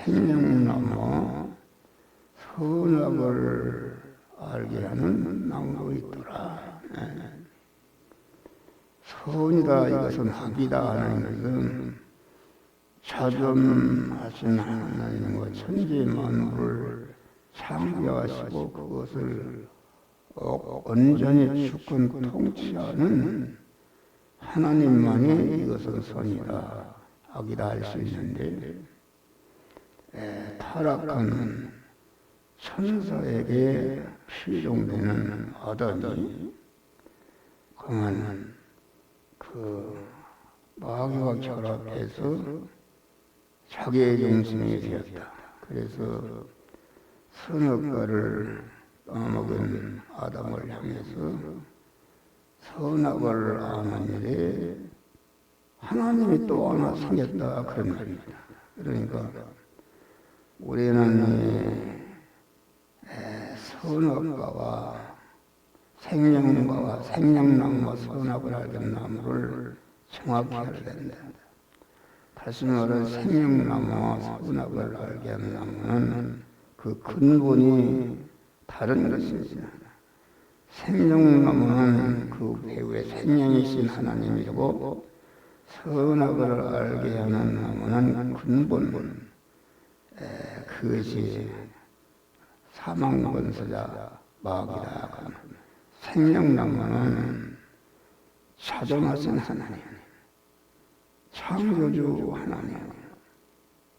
생명나무 선악을 알게 하는 나무가 있더라. 선이다 이것은 합이다 하는 것은 자존하신 하나님과 천지 만물을 창조하시고 그것을 온전히 주권 통치하는 하나님만이 이것은 선이다 악이다 할 수 있는데 타락한 천사에게 필종되는 아담이 강한 그 마귀와 결합해서 자기의 중심이 되었다. 그래서 선악과를 따먹은 아담을 향해서 선악을 아는 일에 하나님이 또 하나 생겼다 그런 말입니다. 그러니까 우리는 선악과와 생명과와 생명나무와 선악을 알던 나무를 정확히 알아야 된다. 다시 말해 생명나무와 선악을 알게 하는 나무는 그 근본이 다른 것입니다. 생명나무는 그 배후에 생명이신 하나님이고 선악을 알게 하는 나무는 근본 그것이 사망권세자 마귀다. 생명나무는 자존하신 하나님, 창조주 하나님,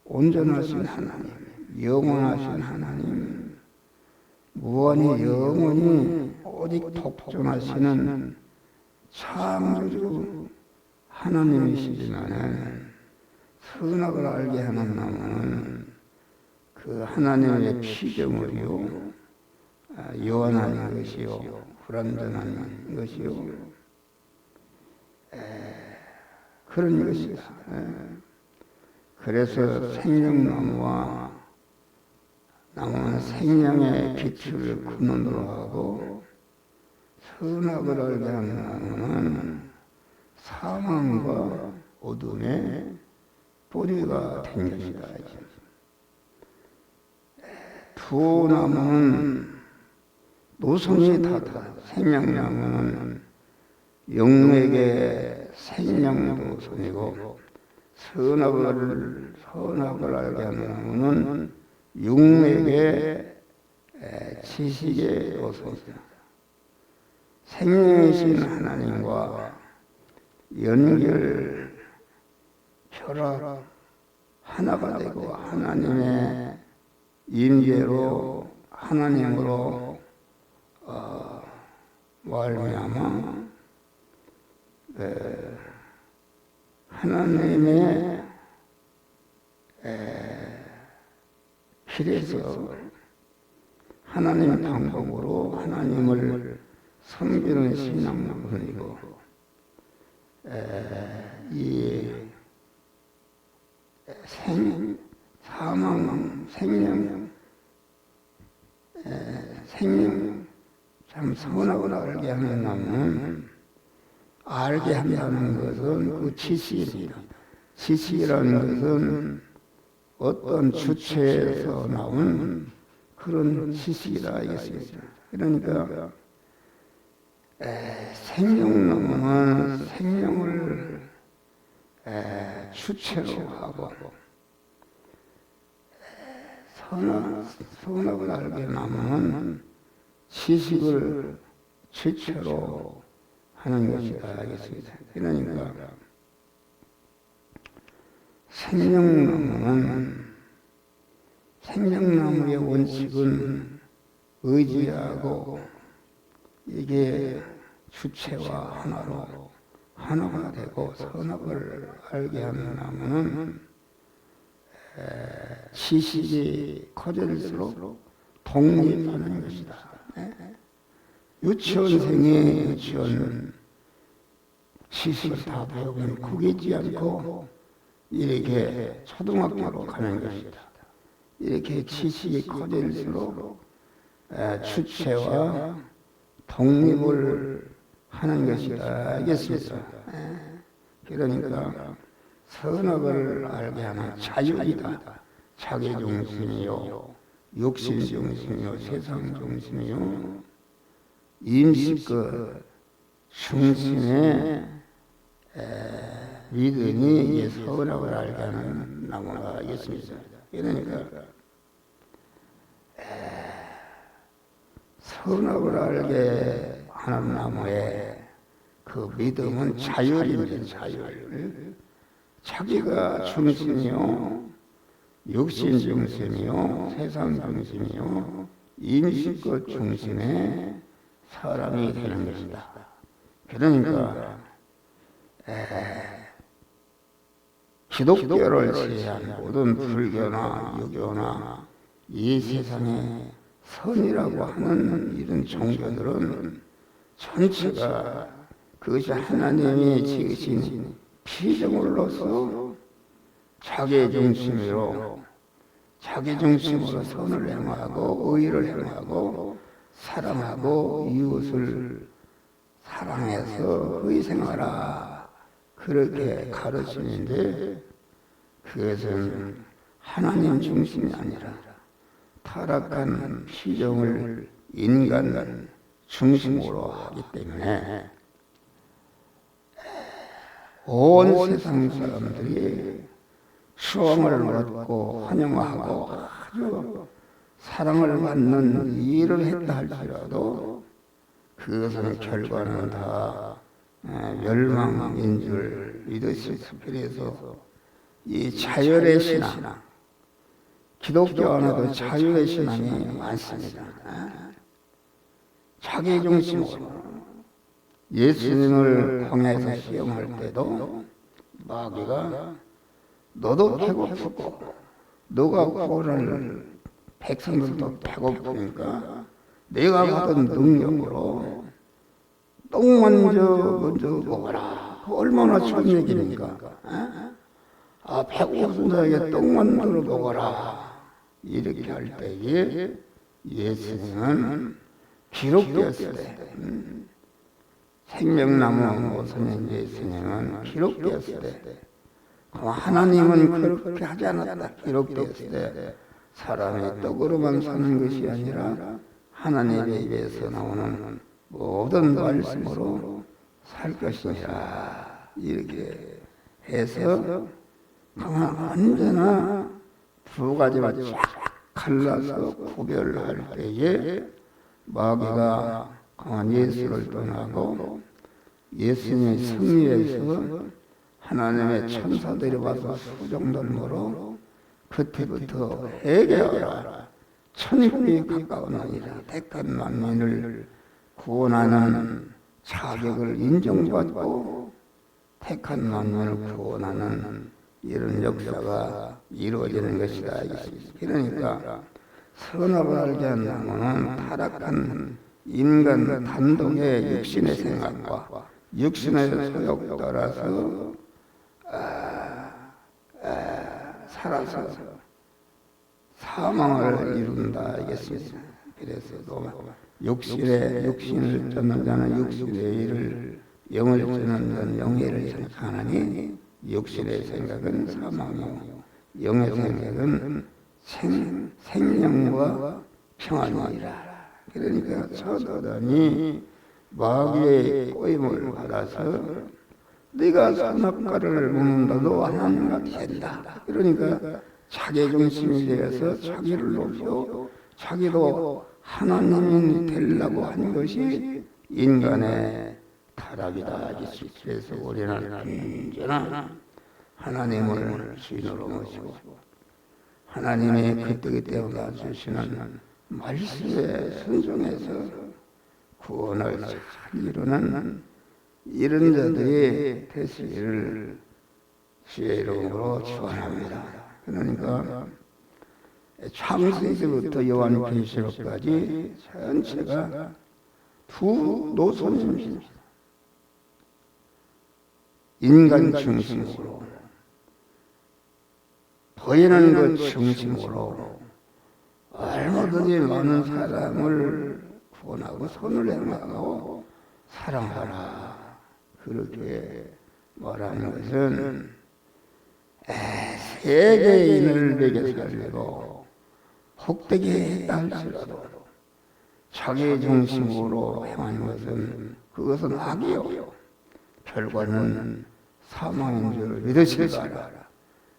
온전하신 하나님, 영원하신 하나님, 무한히 영원히 오직 독존하시는 창조주 하나님이시지만 선악을 알게 하는 나무는 그 하나님의 피조물이요 요한한 것이요 불완전한 것이요 그런 것이다. 그래서 생명나무와 나무는 생명의 빛을 근원으로 하고 선악을 알게 하는 나무는 사망과 어둠의 뿌리가 된 것이다. 두 나무는 노선이 다르다. 생명나무는 영에게 생명 노선이고 선악을 알게 하는 나무는 육에게 지식의 노선이다. 생명이신 하나님과 연결, 결합, 하나가 되고 하나님의 임재로 하나님으로 말미암아 하나님의 길에서 하나님 방법으로 하나님을 섬기는 신앙문이고 이 사망, 생명, 참 선악을 알게 하는 나무는 알게 한다는 것은 그 지식입니다. 지식이라는 것은 어떤 주체에서 나온 그런 지식이라 이것입니다. 그러니까 생명나무는 생명을 주체로 하고 선악을 알게 나무는 지식을 주체로 하는 것이다 알겠습니다. 그러니까 생명나무의 원칙은 의지하고 이게 주체와 하나가 되고 선악을 알게 하는 나무는 지식이 커질수록 독립하는 것이다. 유치원생이 유치원 지식을 다 배우면 구기지 않고 이렇게 초등학교로 가는 것이다. 이렇게 지식이 커질수록 주체와 독립을 하는 것이다. 알겠습니다. 그러니까 선악을 알게 하는 자유이다. 자기 중심이요, 육신 중심이요, 세상 중심이요, 임시껏 중심에 믿음이 이게 서운함을 알게 하는 나무가 있습니다. 그러니까 서운함을 알게 하는 나무에 그 믿음은 자율입니다. 자율. 자기가 중심이요, 육신 중심이요, 세상 중심이요, 임시껏 중심에 사람이 되는 것이다. 그러니까 기독교를 제외한 모든 불교나 유교나 이 세상에 선이라고 하는 이런 종교들은 전체가 그것이 하나님이 지으신 피조물로서 자기 중심으로 선을 행하고 의를 행하고 사랑하고 이웃을 사랑해서 의생하라, 그렇게 가르치는데 그것은 하나님 중심이 아니라 타락한 피조물 인간 중심으로 하기 때문에 온 세상 사람들이 수왕을 얻고 환영하고 아주 사랑을 받는 일을 했다 할지라도 그것은 결과는 다 멸망인 줄 믿으십시오. 그래서 이 자율의 신앙, 기독교 안에도 자율의 신앙이 많습니다. 자기 중심으로 예수님을 광야에서 시험할 때도 마귀가 너도 배고프고 너가 구원할 백성들도 배고프니까 내가 받은 능력으로 똥 먼저 먹어라. 얼마나 좋은 얘기입니까? 배고픈 자에게 똥 만들어 먹어라. 이렇게 할 때에 예수님은 기록되었을 때, 생명나무 오선인 예수님은 기록되었을 때, 하나님은 그렇게 하지 않았다. 기록되었을 때 사람이 떡으로만 사는 것이 아니라 하나님의 입에서 나오는 모든 말씀으로 살 것이니라. 이렇게 해서 언제나 두 가지만 쫙 갈라서 구별할 때에 마귀가 강한 예수를 떠나고 예수님의 승리에서 하나님의 천사들이 와서 수종들므로 그때부터 회개하라. 천국이 가까우니라. 택한 만민을 구원하는 자격을 인정받고 택한 만민을 구원하는 이런 역사가 이루어지는 것이다. 그러니까 선악을 알게 한다면 타락한 인간 단독의 육신의 생각과 육신의 소욕 따라서 살아서 사망을 이룬다 하겠습니다. 그래서 육신을 쫓는 자는 육신의 일을, 영을 쫓는 자는 영의 일을 생각하느니 육신의 생각은 사망이요 영의 생각은 생명과 평안이라. 그러니까 사단이 마귀의 꼬임을 받아서 네가 선악과를 먹는다도 하나님과 된다. 그러니까 자기중심이 되어서 자기를 높여 자기도 하나님이 되려고 한 것이 인간의 타락이다. 그래서 우리는 언제나 하나님을 주인으로 모시고 하나님의 그때그때 주시는 말씀에 순종해서 구원을 잘 이루는 이런 자들이 되시기를 주의 이름으로 축원합니다. 그러니까 창세기부터 요한계시록까지 전체가 두 노선입니다. 인간 중심으로, 보이는 것 중심으로 얼마든지 많은 사람을 구원하고 선을 행하고 사랑하라. 그렇게 말하는 것은 세계인을 먹여 살리고 복되게 했다 할지라도 자기 중심으로 행한 것은 그것은 악이요 결과는 사망인 줄 믿으시라.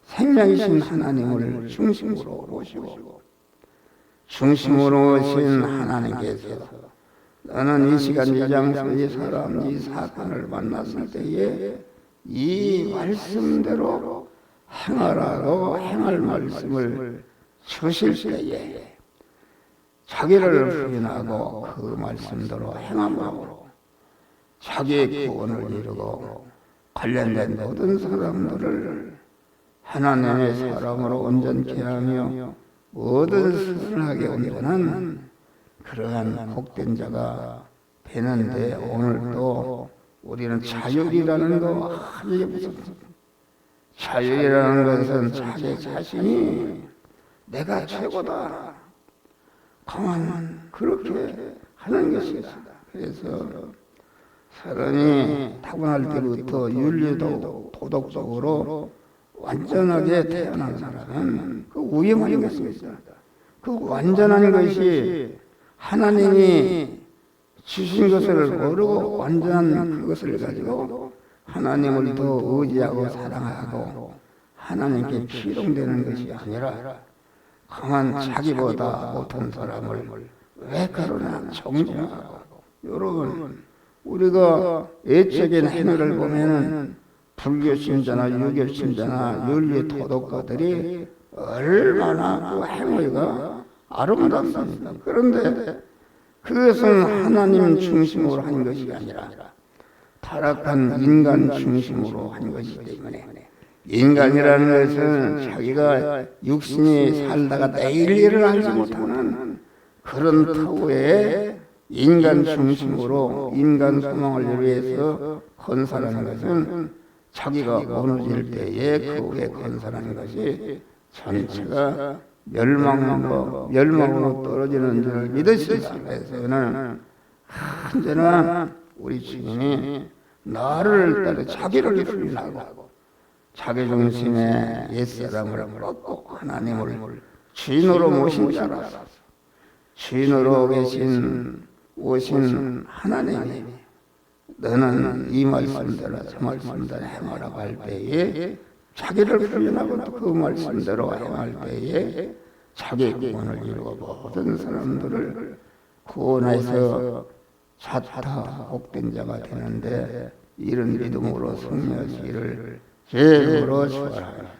생명이신 하나님을 중심으로 모시고 중심으로 오신 하나님께서 너는 이 시간 이 장소 이 사람 이 사건을 만났을 때에 이 말씀대로 행하라고 행할 말씀을 주실 때에 자기를 부인하고 그 말씀대로 행함으로 자기의 구원을 이루고 관련된 모든 사람들을 하나님의 사람으로 온전케 하며 모든 선하게 온전한 그러한 복된 자가 되는데 오늘도 우리는 자율이라는 거 이게 무슨 자율이라는 것은 자기 자신이 내가 최고다 가만 그렇게 하는 것이다. 그래서 사람이 타고날 때부터 윤리도 도덕적으로 완전하게 태어난 사람은 그 위험한 것입니다. 그 완전한 것이 하나님이 주신 것을 모르고 완전한 그것을 가지고 하나님을 더 의지하고 사랑하고 하나님께 피동되는 것이 아니라 강한 자기보다 못한 사람을 왜 그러나 정죄하고 여러분 우리가 애적인 행위를 보면은 불교 신자나 유교 신자나 윤리 도덕가들이 얼마나 그 행위가 아름답습니다. 그런데 그것은 하나님 중심으로 한 것이 아니라 타락한 인간 중심으로 한 것이기 때문에 인간이라는 것은 자기가 육신이 살다가 내일 일을 알지 못하는 그런 터에 인간 중심으로 인간 소망을 위해서 건설하는 것은 자기가 무너질 때에 그 후에 건설하는 것이 전체가 멸망으로 떨어지는 줄 믿으시라. 그래서는 언제나 우리 주님이 나를 따라 자기를 부인하고 자기 중심의 옛사람을 꺾고 하나님을 주인으로 모신 자라서 주인으로 오신 하나님이 너는 이 말씀대로 저 말씀대로 행하라고 할 때에 자기를 부인하고 또 그 말씀대로 행할 때에 자기 구원을 이루고 모든 사람들을 구원해서 자타 복된 자가 되는데 이런 믿음으로 승리하시기를 주님으로 축원합니다.